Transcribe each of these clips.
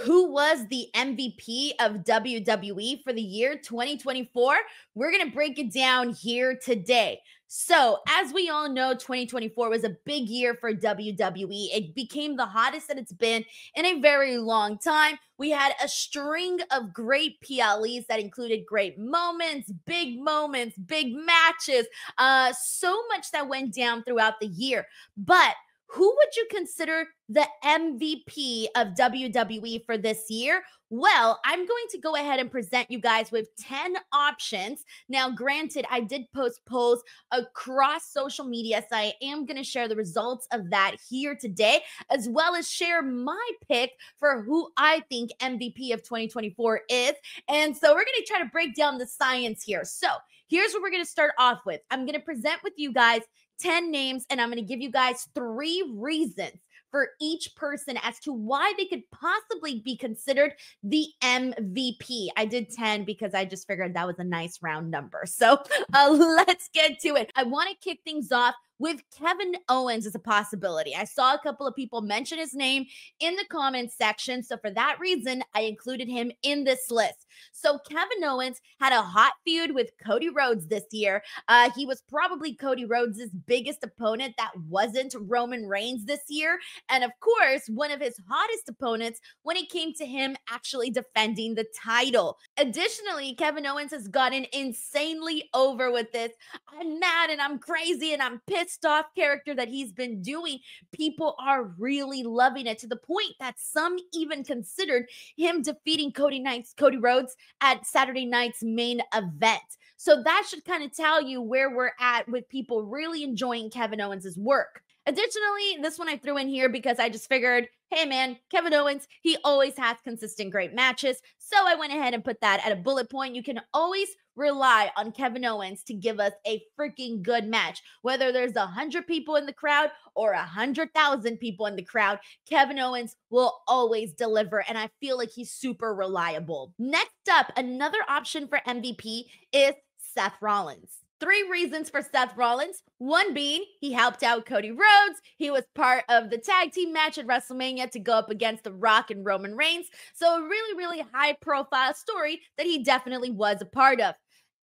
Who was the MVP of WWE for the year 2024? We're going to break it down here today. So, as we all know, 2024 was a big year for WWE. It became the hottest that it's been in a very long time. We had a string of great PLEs that included great moments, big matches, so much that went down throughout the year. But who would you consider the MVP of WWE for this year? Well, I'm going to go ahead and present you guys with 10 options. Now, granted, I did post polls across social media, so I am going to share the results of that here today, as well as share my pick for who I think MVP of 2024 is. And so we're going to try to break down the science here. So here's what we're going to start off with. I'm going to present with you guys 10 names, and I'm going to give you guys 3 reasons for each person as to why they could possibly be considered the MVP. I did 10 because I just figured that was a nice round number. So let's get to it. I want to kick things off with Kevin Owens as a possibility. I saw a couple of people mention his name in the comments section. So for that reason, I included him in this list. So Kevin Owens had a hot feud with Cody Rhodes this year. He was probably Cody Rhodes' biggest opponent that wasn't Roman Reigns this year. And of course, one of his hottest opponents when it came to him actually defending the title. Additionally, Kevin Owens has gotten insanely over with this "I'm mad and I'm crazy and I'm pissed off" character that he's been doing. People are really loving it to the point that some even considered him defeating Cody Rhodes at Saturday night's main event. So that should kind of tell you where we're at with people really enjoying Kevin Owens' work. Additionally, this one I threw in here because I just figured, hey man, Kevin Owens, he always has consistent great matches. So I went ahead and put that at a bullet point. You can always rely on Kevin Owens to give us a freaking good match. Whether there's 100 people in the crowd or 100,000 people in the crowd, Kevin Owens will always deliver, and I feel like he's super reliable. Next up, another option for MVP is Seth Rollins. 3 reasons for Seth Rollins. One being he helped out Cody Rhodes. He was part of the tag team match at WrestleMania to go up against The Rock and Roman Reigns. So a really, really high profile story that he definitely was a part of.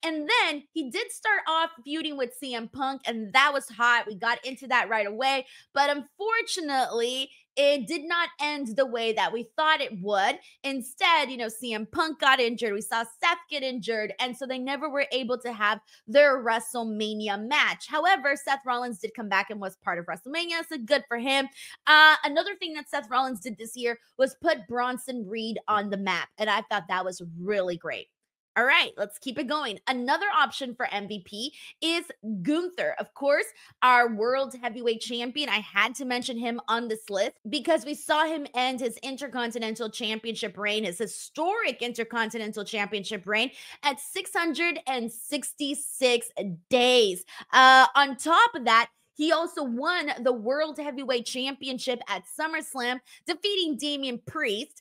And then he did start off feuding with CM Punk, and that was hot. We got into that right away. But unfortunately, it did not end the way that we thought it would. Instead, CM Punk got injured. We saw Seth get injured. And so they never were able to have their WrestleMania match. However, Seth Rollins did come back and was part of WrestleMania. So good for him. Another thing that Seth Rollins did this year was put Bronson Reed on the map. And I thought that was really great. All right, let's keep it going. Another option for MVP is Gunther. Of course, our world heavyweight champion. I had to mention him on this list because we saw him end his Intercontinental Championship reign, his historic Intercontinental Championship reign at 666 days. On top of that, he also won the World Heavyweight Championship at SummerSlam, defeating Damian Priest.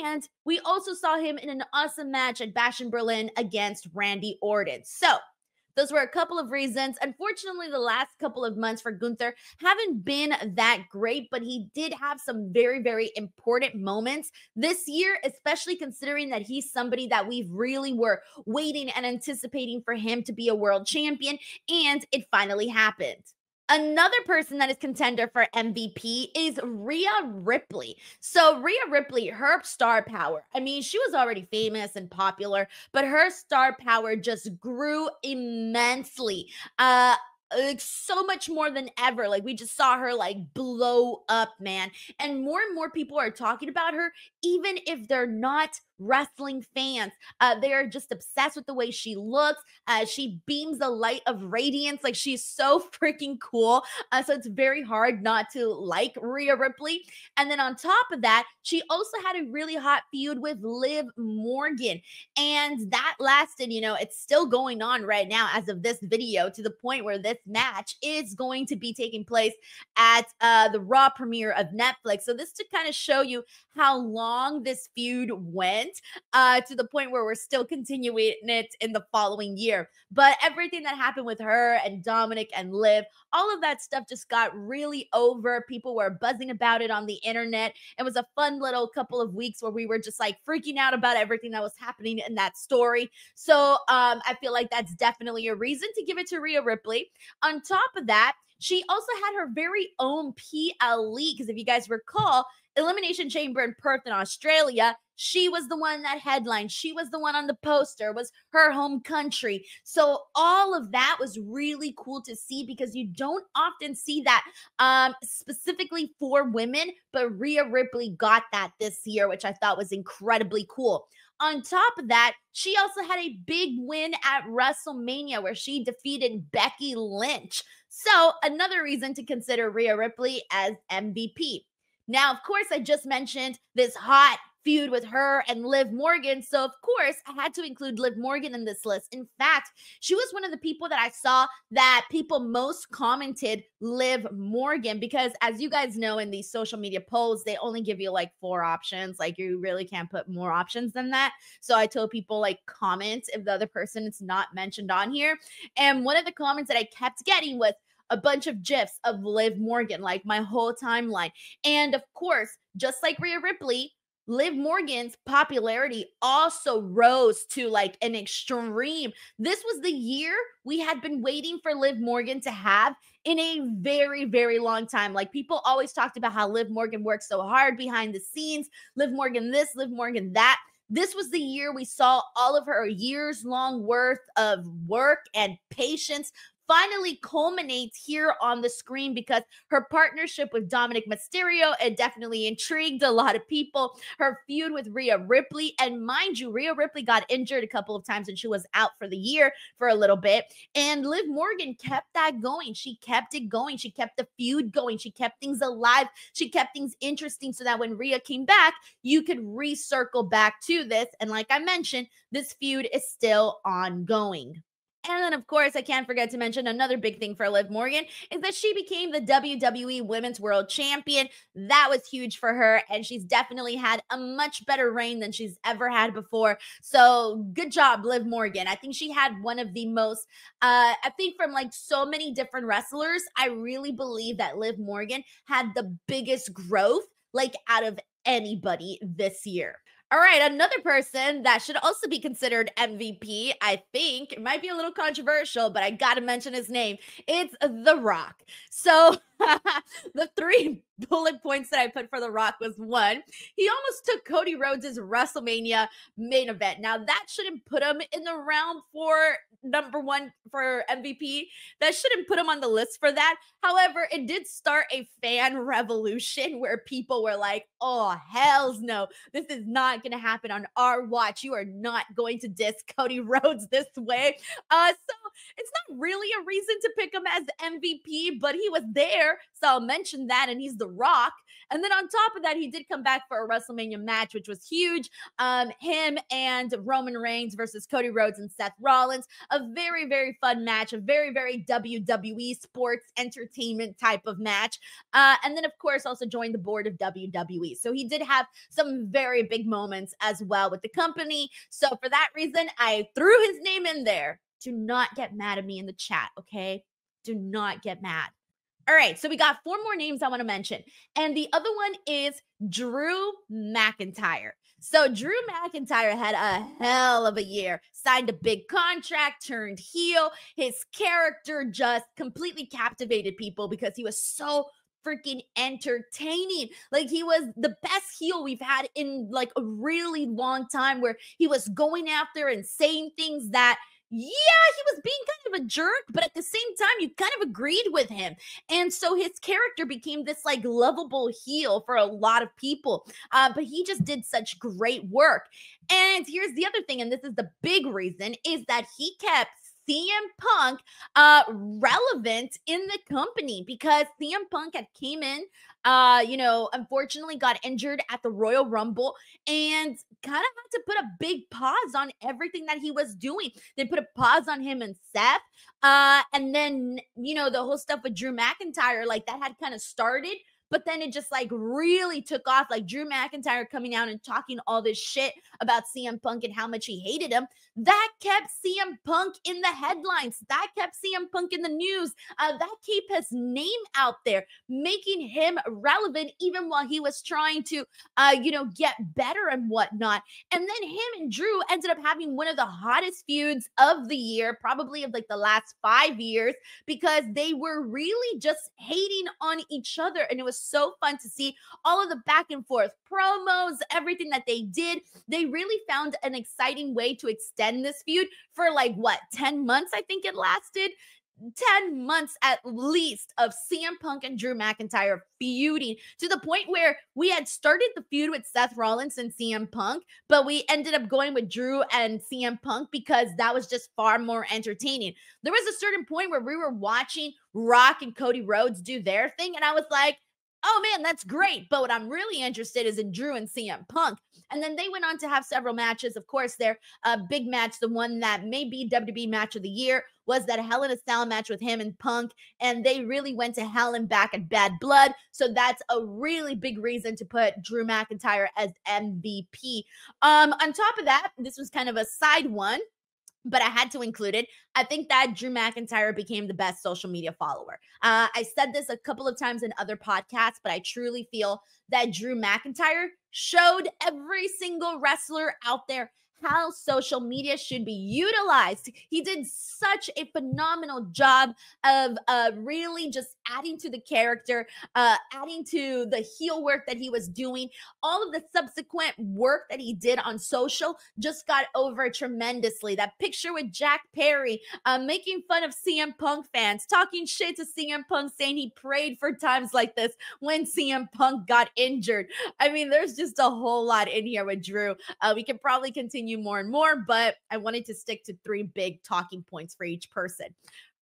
And we also saw him in an awesome match at Bash in Berlin against Randy Orton. So those were a couple of reasons. Unfortunately, the last couple of months for Gunther haven't been that great, but he did have some very, very important moments this year, especially considering that he's somebody that we really were waiting and anticipating for him to be a world champion, and it finally happened. Another person that is contender for MVP is Rhea Ripley. So Rhea Ripley, her star power, I mean, she was already famous and popular, but her star power just grew immensely. Like so much more than ever. Like we just saw her like blow up, man. And more people are talking about her, even if they're not wrestling fans. They are just obsessed with the way she looks. She beams a light of radiance. Like she's so freaking cool. So it's very hard not to like Rhea Ripley. And then on top of that, she also had a really hot feud with Liv Morgan. And that lasted, it's still going on right now as of this video, to the point where this match is going to be taking place at the Raw premiere of Netflix. So this to kind of show you how long this feud went. went to the point where we're still continuing it in the following year. But everything that happened with her and Dominic and Liv, all of that stuff just got really over. People were buzzing about it on the internet. It was a fun little couple of weeks where we were just like freaking out about everything that was happening in that story. So I feel like that's definitely a reason to give it to Rhea Ripley. On top of that, she also had her very own PLE, because if you guys recall, Elimination Chamber in Perth in Australia, she was the one that headlined. She was the one on the poster, was her home country. So all of that was really cool to see, because you don't often see that specifically for women, but Rhea Ripley got that this year, which I thought was incredibly cool. On top of that, she also had a big win at WrestleMania where she defeated Becky Lynch. So another reason to consider Rhea Ripley as MVP. Now, of course, I just mentioned this hot feud with her and Liv Morgan. So, of course, I had to include Liv Morgan in this list. In fact, she was one of the people that I saw that people most commented Liv Morgan, because as you guys know, in these social media polls, they only give you like 4 options. Like, you really can't put more options than that. So I told people, like, comment if the other person is not mentioned on here. And one of the comments that I kept getting was a bunch of GIFs of Liv Morgan, like my whole timeline. And of course, just like Rhea Ripley, Liv Morgan's popularity also rose to like an extreme. This was the year we had been waiting for Liv Morgan to have in a very, very long time. Like, people always talked about how Liv Morgan worked so hard behind the scenes, Liv Morgan this, Liv Morgan that. This was the year we saw all of her years-long worth of work and patience finally culminates here on the screen, because her partnership with Dominic Mysterio, it definitely intrigued a lot of people. Her feud with Rhea Ripley, and mind you, Rhea Ripley got injured a couple of times and she was out for the year for a little bit, and Liv Morgan kept that going. She kept it going. She kept the feud going. She kept things alive. She kept things interesting so that when Rhea came back, you could recircle back to this. And like I mentioned, this feud is still ongoing. And then, of course, I can't forget to mention another big thing for Liv Morgan is that she became the WWE Women's World Champion. That was huge for her, and she's definitely had a much better reign than she's ever had before. So good job, Liv Morgan. I think she had one of the most, I think from like so many different wrestlers, I really believe that Liv Morgan had the biggest growth like out of anybody this year. All right, another person that should also be considered MVP, I think, it might be a little controversial, but I got to mention his name. It's The Rock. So the 3 bullet points that I put for The Rock was 1, he almost took Cody Rhodes' WrestleMania main event. Now, that shouldn't put him in the round for number 1 for MVP. That shouldn't put him on the list for that. However, it did start a fan revolution where people were like, oh, hells no. This is not going to happen on our watch. You are not going to diss Cody Rhodes this way. So it's not really a reason to pick him as MVP, but he was there. So I'll mention that, and he's The Rock. And then on top of that, he did come back for a WrestleMania match, which was huge. Him and Roman Reigns versus Cody Rhodes and Seth Rollins. A very, very fun match. A very, very WWE sports entertainment type of match. And then, of course, also joined the board of WWE. So he did have some very big moments as well with the company. So for that reason, I threw his name in there. Do not get mad at me in the chat, okay? Do not get mad. All right, so we got 4 more names I want to mention. And the other one is Drew McIntyre. So Drew McIntyre had a hell of a year. Signed a big contract, turned heel. His character just completely captivated people because he was so freaking entertaining. Like, he was the best heel we've had in like a really long time, where he was going after and saying things that, yeah, he was being kind of a jerk, but at the same time, you kind of agreed with him. And so his character became this like lovable heel for a lot of people. But he just did such great work. And here's the other thing, and this is the big reason, is that he kept CM Punk relevant in the company, because CM Punk had came in, unfortunately got injured at the Royal Rumble and kind of had to put a big pause on everything that he was doing. They put a pause on him and Seth. And then, the whole stuff with Drew McIntyre, like that had kind of started, but then it just like really took off, like Drew McIntyre coming out and talking all this shit about CM Punk and how much he hated him. That kept CM Punk in the headlines. That kept CM Punk in the news. That kept his name out there, making him relevant even while he was trying to, get better and whatnot. And then him and Drew ended up having one of the hottest feuds of the year, probably of like the last 5 years, because they were really just hating on each other. And it was so fun to see all of the back and forth promos, everything that they did. They really found an exciting way to extend this feud for like 10 months, I think it lasted. 10 months at least of CM Punk and Drew McIntyre feuding, to the point where we had started the feud with Seth Rollins and CM Punk, but we ended up going with Drew and CM Punk because that was just far more entertaining. There was a certain point where we were watching Rock and Cody Rhodes do their thing, and I was like, oh man, that's great. But what I'm really interested is in Drew and CM Punk. And then they went on to have several matches. Of course, their big match, the one that may be WWE match of the year, was that Hell in a Cell match with him and Punk. And they really went to hell and back at Bad Blood. So that's a really big reason to put Drew McIntyre as MVP. On top of that, this was kind of a side one, but I had to include it. I think that Drew McIntyre became the best social media follower. I said this a couple of times in other podcasts, but I truly feel that Drew McIntyre showed every single wrestler out there how social media should be utilized. He did such a phenomenal job of really just adding to the character, adding to the heel work that he was doing. All of the subsequent work that he did on social just got over tremendously. That picture with Jack Perry, making fun of CM Punk fans, talking shit to CM Punk, saying he prayed for times like this when CM Punk got injured. I mean, there's just a whole lot in here with Drew. We can probably continue more and more, but I wanted to stick to 3 big talking points for each person.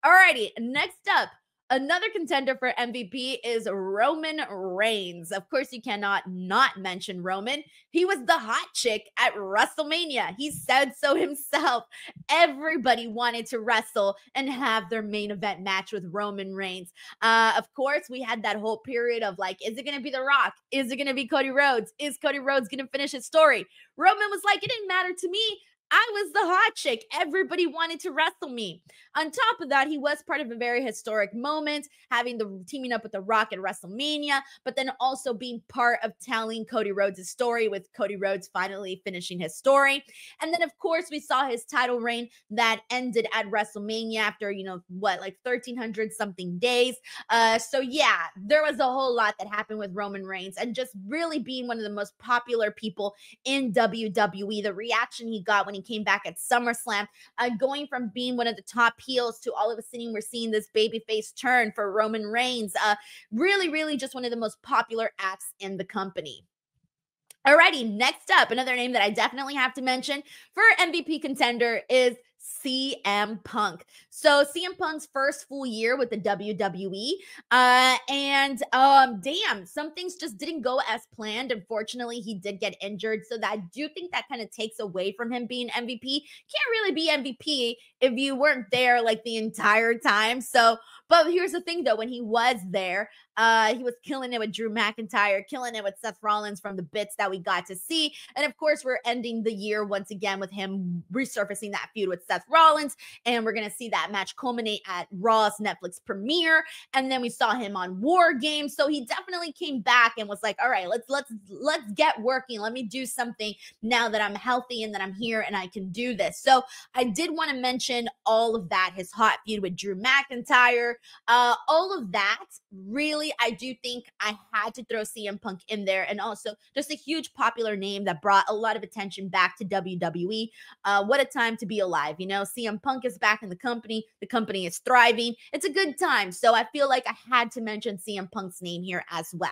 Alrighty, next up, another contender for MVP is Roman Reigns. Of course, you cannot not mention Roman. He was the hot chick at WrestleMania. He said so himself. Everybody wanted to wrestle and have their main event match with Roman Reigns. Of course, we had that whole period of like, is it going to be The Rock? Is it going to be Cody Rhodes? Is Cody Rhodes going to finish his story? Roman was like, it didn't matter to me. I was the hot chick. Everybody wanted to wrestle me. On top of that, he was part of a very historic moment, having the teaming up with The Rock at WrestleMania, but then also being part of telling Cody Rhodes' story, with Cody Rhodes finally finishing his story. And then, of course, we saw his title reign that ended at WrestleMania after, 1,300 something days. So yeah, there was a whole lot that happened with Roman Reigns, and just really being one of the most popular people in WWE. The reaction he got when he came back at SummerSlam, going from being one of the top heels to all of a sudden we're seeing this babyface turn for Roman Reigns. Really, really just one of the most popular acts in the company. Alrighty, next up, another name that I definitely have to mention for MVP contender is CM Punk. So CM Punk's first full year with the WWE, and damn, some things just didn't go as planned. Unfortunately, he did get injured, so that I do think that kind of takes away from him being MVP. Can't really be MVP if you weren't there like the entire time. So, but here's the thing though, when he was there, he was killing it with Drew McIntyre, killing it with Seth Rollins from the bits that we got to see. And of course, we're ending the year once again with him resurfacing that feud with Seth Rollins. And we're going to see that match culminate at Raw's Netflix premiere. And then we saw him on War Games. So he definitely came back and was like, all right, let's get working. Let me do something now that I'm healthy and that I'm here and I can do this. So I did want to mention all of that, his hot feud with Drew McIntyre, all of that. Really, I do think I had to throw CM Punk in there, and also just a huge popular name that brought a lot of attention back to WWE. What a time to be alive. CM Punk is back in the company. The company is thriving. It's a good time. So I feel like I had to mention CM Punk's name here as well.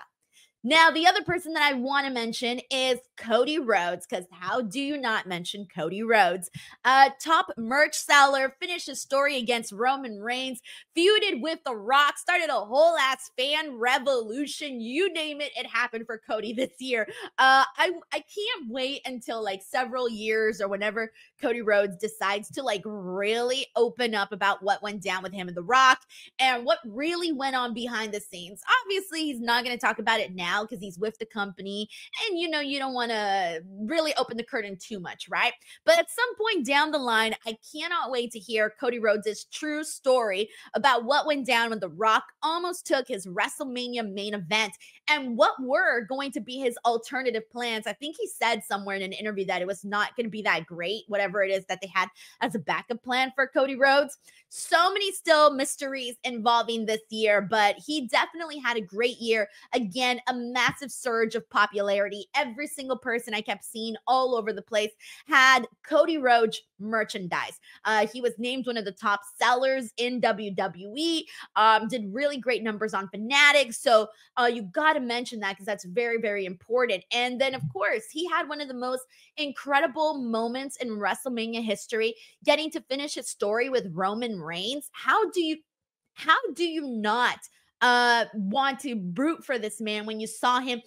Now, the other person that I want to mention is Cody Rhodes, because how do you not mention Cody Rhodes? Top merch seller, finished his story against Roman Reigns, feuded with The Rock, started a whole ass fan revolution. You name it, it happened for Cody this year. I can't wait until like several years or whenever Cody Rhodes decides to like really open up about what went down with him and The Rock and what really went on behind the scenes. Obviously, he's not going to talk about it now because he's with the company and you know you don't want to really open the curtain too much, right? But at some point down the line, I cannot wait to hear Cody Rhodes' true story about what went down when The Rock almost took his WrestleMania main event and what were going to be his alternative plans. I think he said somewhere in an interview that it was not going to be that great, whatever it is that they had as a backup plan for Cody Rhodes. So many still mysteries involving this year, but he definitely had a great year. Again, a massive surge of popularity. Every single person I kept seeing all over the place had Cody Rhodes merchandise. He was named one of the top sellers in WWE, did really great numbers on Fanatics. So you got to mention that because that's very, very important. And then, of course, he had one of the most incredible moments in WrestleMania history, getting to finish his story with Roman Reigns. How do you not want to root for this man when you saw him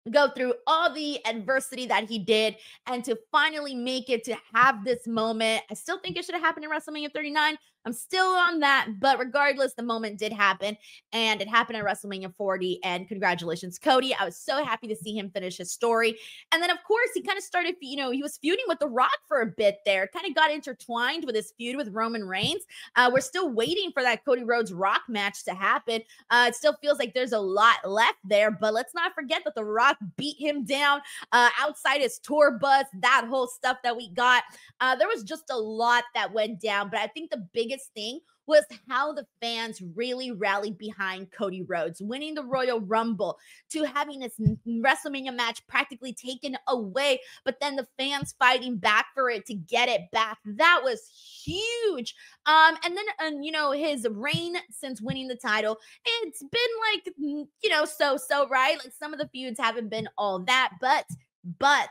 go through all the adversity that he did and to finally make it to have this moment? I still think it should have happened in WrestleMania 39. I'm still on that, but regardless, the moment did happen, and it happened at WrestleMania 40, and congratulations, Cody. I was so happy to see him finish his story. And then, of course, he kind of started, you know, he was feuding with The Rock for a bit there, kind of got intertwined with his feud with Roman Reigns. We're still waiting for that Cody Rhodes Rock match to happen. It still feels like there's a lot left there, but let's not forget that The Rock beat him down outside his tour bus, that whole stuff that we got. There was just a lot that went down, but I think the biggest thing was how the fans really rallied behind Cody Rhodes, winning the Royal Rumble, to having this WrestleMania match practically taken away, but then the fans fighting back for it to get it back. That was huge. And then, you know, his reign since winning the title, it's been like, you know, so, right? Like some of the feuds haven't been all that, but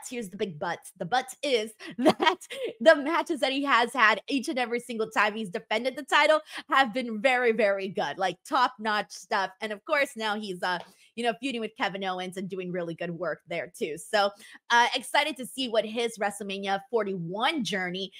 here's the big but. The but is that the matches that he has had each and every single time he's defended the title have been very, very good, like top-notch stuff. And of course, now he's you know, feuding with Kevin Owens and doing really good work there too. So excited to see what his WrestleMania 41 journey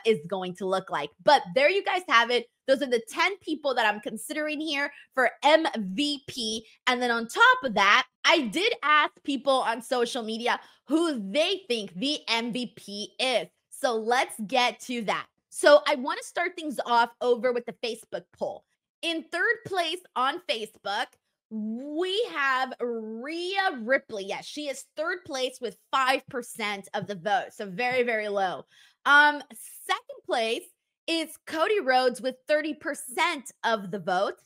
is going to look like. But there you guys have it. Those are the 10 people that I'm considering here for MVP. And then on top of that, I did ask people on social media who they think the MVP is. So let's get to that. So I want to start things off over with the Facebook poll. In third place on Facebook, we have Rhea Ripley. Yes, she is third place with 5% of the vote. So very, very low. Second place is Cody Rhodes with 30% of the vote.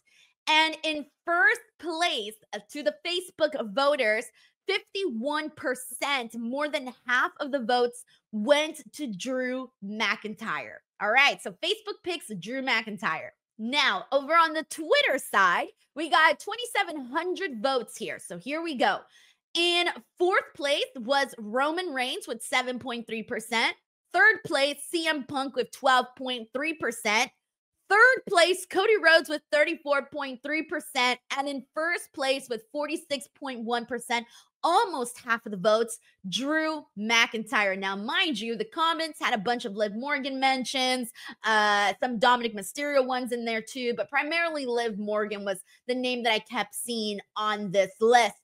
And in first place to the Facebook voters, 51%, more than half of the votes went to Drew McIntyre. All right, so Facebook picks Drew McIntyre. Now, over on the Twitter side, we got 2,700 votes here. So here we go. In fourth place was Roman Reigns with 7.3%. Third place, CM Punk with 12.3%. Third place, Cody Rhodes with 34.3%. And in first place with 46.1%, almost half of the votes, Drew McIntyre. Now, mind you, the comments had a bunch of Liv Morgan mentions, some Dominic Mysterio ones in there too, but primarily Liv Morgan was the name that I kept seeing on this list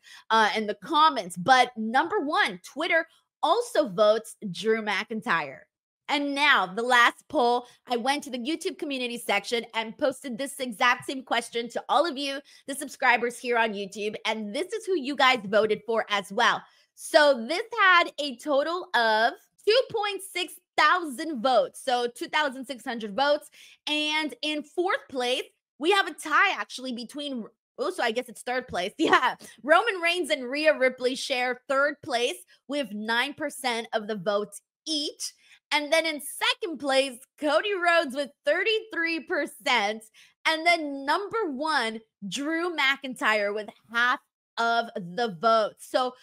in the comments. But number one, Twitter also votes Drew McIntyre. And now the last poll, I went to the YouTube community section and posted this exact same question to all of you, the subscribers here on YouTube. And this is who you guys voted for as well. So this had a total of 2.6 thousand votes. So 2,600 votes. And in fourth place, we have a tie actually between, oh, so I guess it's third place. Yeah. Roman Reigns and Rhea Ripley share third place with 9% of the votes each. And then in second place, Cody Rhodes with 33%. And then number one, Drew McIntyre with half of the vote. So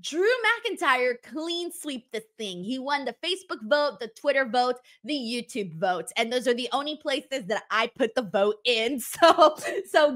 Drew McIntyre clean sweep this thing. He won the Facebook vote, the Twitter vote, the YouTube vote. And those are the only places that I put the vote in. So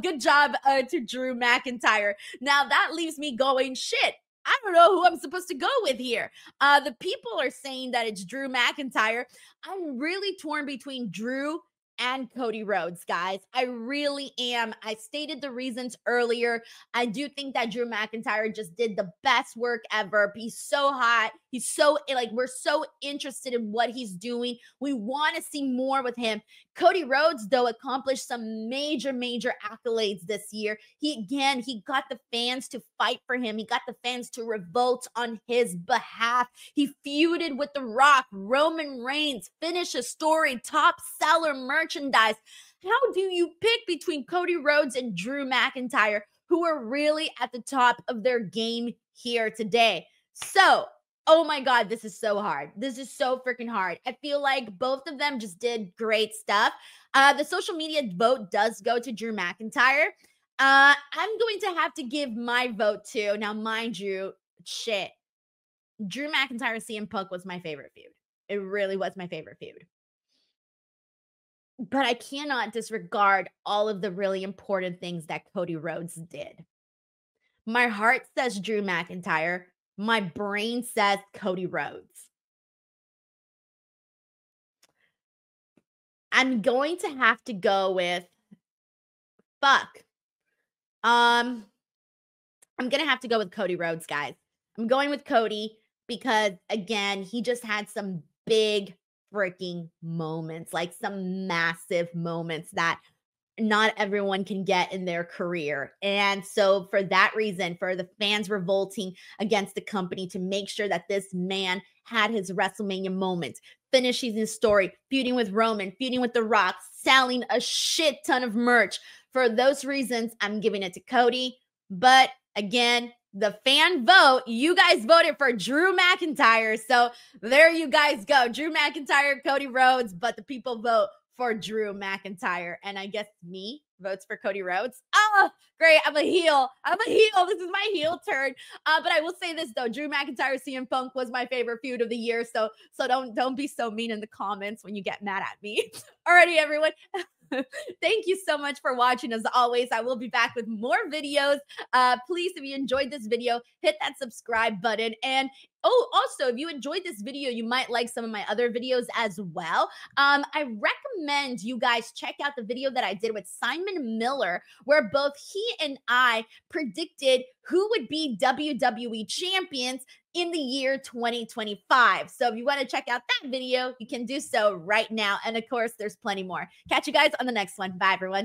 good job to Drew McIntyre. Now that leaves me going, shit, I don't know who I'm supposed to go with here. The people are saying that it's Drew McIntyre. I'm really torn between Drew and Cody Rhodes, guys. I really am. I stated the reasons earlier. I do think that Drew McIntyre just did the best work ever. He's so hot. He's so, like, we're so interested in what he's doing. We want to see more with him. Cody Rhodes, though, accomplished some major accolades this year. He got the fans to fight for him. He got the fans to revolt on his behalf. He feuded with The Rock, Roman Reigns, finished a story, top seller merchandise. How do you pick between Cody Rhodes and Drew McIntyre, who are really at the top of their game here today? So, oh my God, this is so hard. This is so freaking hard. I feel like both of them just did great stuff. The social media vote does go to Drew McIntyre. I'm going to have to give my vote to, now mind you, shit, Drew McIntyre CM Punk was my favorite feud. It really was my favorite feud. But I cannot disregard all of the really important things that Cody Rhodes did. My heart says Drew McIntyre. My brain says Cody Rhodes. I'm going to have to go with I'm going to have to go with Cody Rhodes, guys. I'm going with Cody because, again, he just had some big freaking moments, like some massive moments that not everyone can get in their career. And so for that reason, for the fans revolting against the company to make sure that this man had his WrestleMania moment, finishing his story, feuding with Roman, feuding with The Rock, selling a shit ton of merch. For those reasons, I'm giving it to Cody. But again, the fan vote, you guys voted for Drew McIntyre. So there you guys go. Drew McIntyre, Cody Rhodes, but the people vote for Drew McIntyre. And I guess me votes for Cody Rhodes. Oh, great. I'm a heel. This is my heel turn. But I will say this though, Drew McIntyre CM Punk was my favorite feud of the year. So don't be so mean in the comments when you get mad at me. Alrighty, everyone. Thank you so much for watching. As always, I will be back with more videos. Please, if you enjoyed this video, hit that subscribe button. And also, if you enjoyed this video, you might like some of my other videos as well. I recommend you guys check out the video that I did with Simon Miller, where both he and I predicted who would be WWE champions in the year 2025. So if you want to check out that video, you can do so right now. And of course, there's plenty more. Catch you guys on the next one. Bye, everyone.